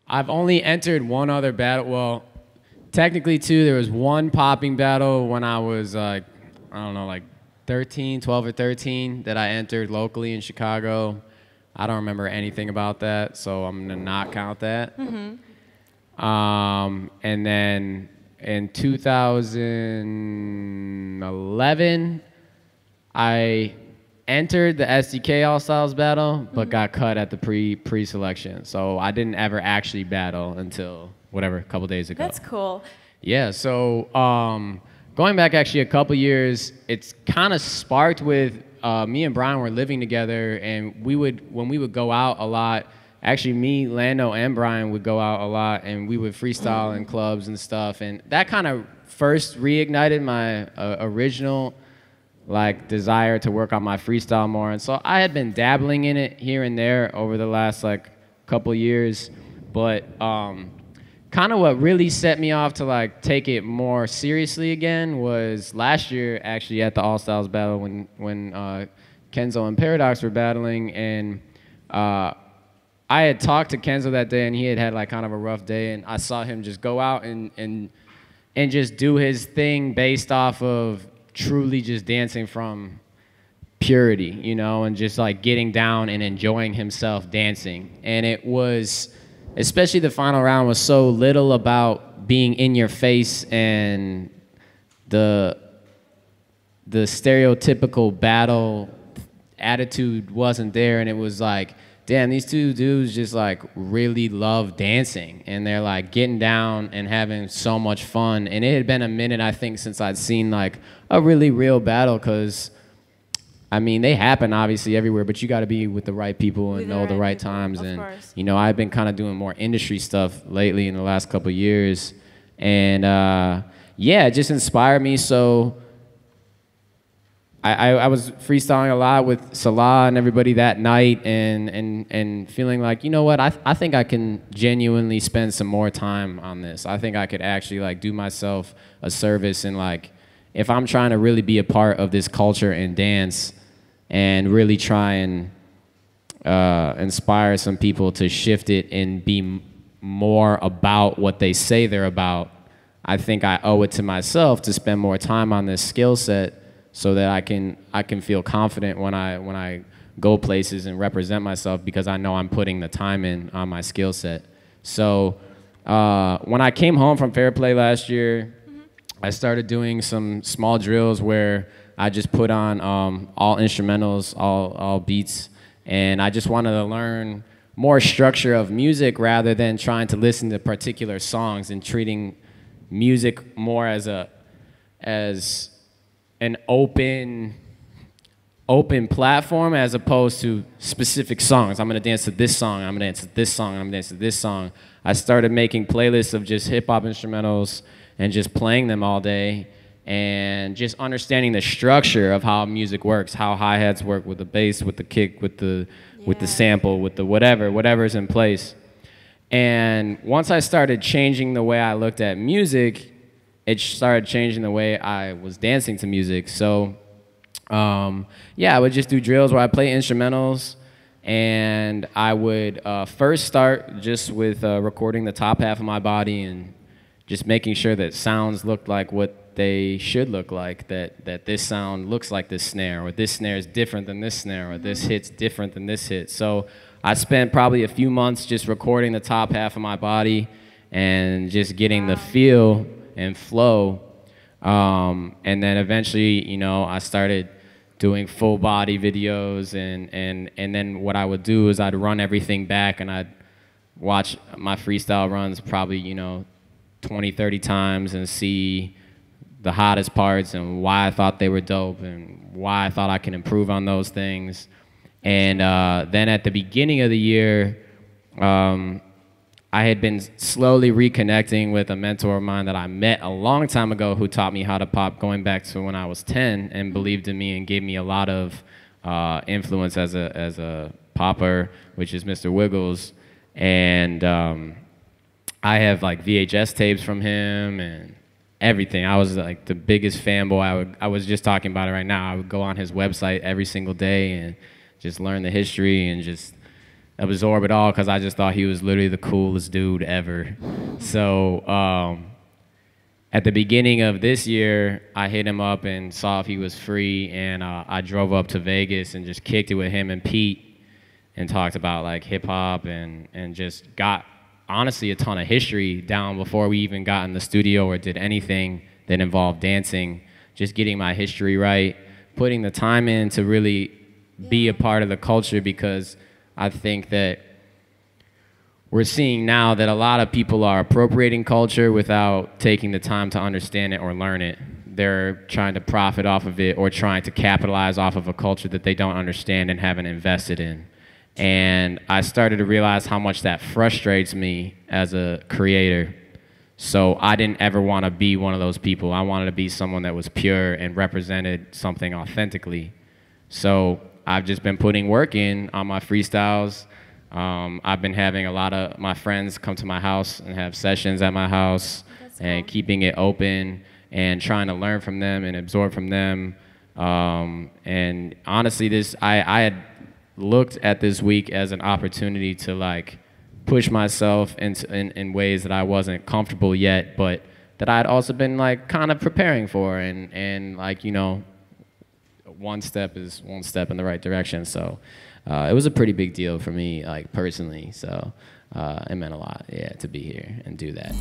I've only entered one other battle. Well, technically two. There was one popping battle when I was like, I don't know, like 13, 12 or 13 that I entered locally in Chicago. I don't remember anything about that, so I'm gonna not count that. And then in 2011, I entered the SDK All Styles battle, but got cut at the pre-selection. So I didn't ever actually battle until whatever, a couple days ago. That's cool. Yeah, so going back actually a couple years, it's kind of sparked with me and Brian were living together, and when we would go out a lot, actually me, Lando, and Brian would go out a lot, and we would freestyle in clubs and stuff, and that kind of first reignited my original like desire to work on my freestyle more. And so I had been dabbling in it here and there over the last like couple years, but kind of what really set me off to like take it more seriously again was last year actually at the All Styles battle when Kenzo and Paradox were battling, and I had talked to Kenzo that day, and he had like kind of a rough day, and I saw him just go out and just do his thing based off of truly just dancing from purity, you know, and just like getting down and enjoying himself dancing. And it was, especially the final round, was so little about being in your face, and the stereotypical battle attitude wasn't there. And it was like, damn, these two dudes just like really love dancing, and they're like getting down and having so much fun. And it had been a minute, I think, since I'd seen like a really real battle, because I mean, they happen obviously everywhere, but you got to be with the right people and know the right times. And you know, I've been kind of doing more industry stuff lately in the last couple of years, and yeah, it just inspired me. So I was freestyling a lot with Salah and everybody that night, and feeling like, you know what, I think I can genuinely spend some more time on this. I think I could actually like do myself a service, and like if I'm trying to really be a part of this culture and dance and really try and inspire some people to shift it and be more about what they say they're about, I think I owe it to myself to spend more time on this skill set, so that I can feel confident when I go places and represent myself, because I know I'm putting the time in on my skill set. So when I came home from Fair Play last year, I started doing some small drills where I just put on all instrumentals, all beats, and I just wanted to learn more structure of music rather than trying to listen to particular songs, and treating music more as an open platform as opposed to specific songs. I'm gonna dance to this song, I'm gonna dance to this song, I'm gonna dance to this song. I started making playlists of just hip hop instrumentals and just playing them all day, and just understanding the structure of how music works, how hi-hats work with the bass, with the kick, with the sample, with the whatever's in place. And once I started changing the way I looked at music, it started changing the way I was dancing to music. So yeah, I would just do drills where I play instrumentals, and I would first start just with recording the top half of my body and just making sure that sounds looked like what they should look like, that this sound looks like this snare, or this snare is different than this snare, or this hit's different than this hit. So I spent probably a few months just recording the top half of my body and just getting the feel and flow. And then eventually, you know, I started doing full body videos, and then what I would do is I'd run everything back, and I'd watch my freestyle runs probably, you know, 20, 30 times, and see the hottest parts and why I thought they were dope and why I thought I can improve on those things. And then at the beginning of the year, I had been slowly reconnecting with a mentor of mine that I met a long time ago, who taught me how to pop going back to when I was 10, and believed in me and gave me a lot of influence as a popper, which is Mr. Wiggles. And I have like VHS tapes from him, and everything. I was like the biggest fanboy. I was just talking about it right now. I would go on his website every single day and just learn the history and just absorb it all because I just thought he was literally the coolest dude ever. So at the beginning of this year, I hit him up and saw if he was free, and I drove up to Vegas and just kicked it with him and Pete and talked about like hip hop and just got honestly a ton of history down before we even got in the studio or did anything that involved dancing. Just getting my history right, putting the time in to really be a part of the culture, because I think that we're seeing now that a lot of people are appropriating culture without taking the time to understand it or learn it. They're trying to profit off of it or trying to capitalize off of a culture that they don't understand and haven't invested in. And I started to realize how much that frustrates me as a creator. So I didn't ever want to be one of those people. I wanted to be someone that was pure and represented something authentically. So I've just been putting work in on my freestyles. I've been having a lot of my friends come to my house and have sessions at my house. That's and cool. Keeping it open and trying to learn from them and absorb from them. And honestly, I had looked at this week as an opportunity to like push myself in ways that I wasn't comfortable yet, but that I'd also been like kind of preparing for, and like, you know, one step is one step in the right direction. So it was a pretty big deal for me, like personally. So it meant a lot, yeah, to be here and do that.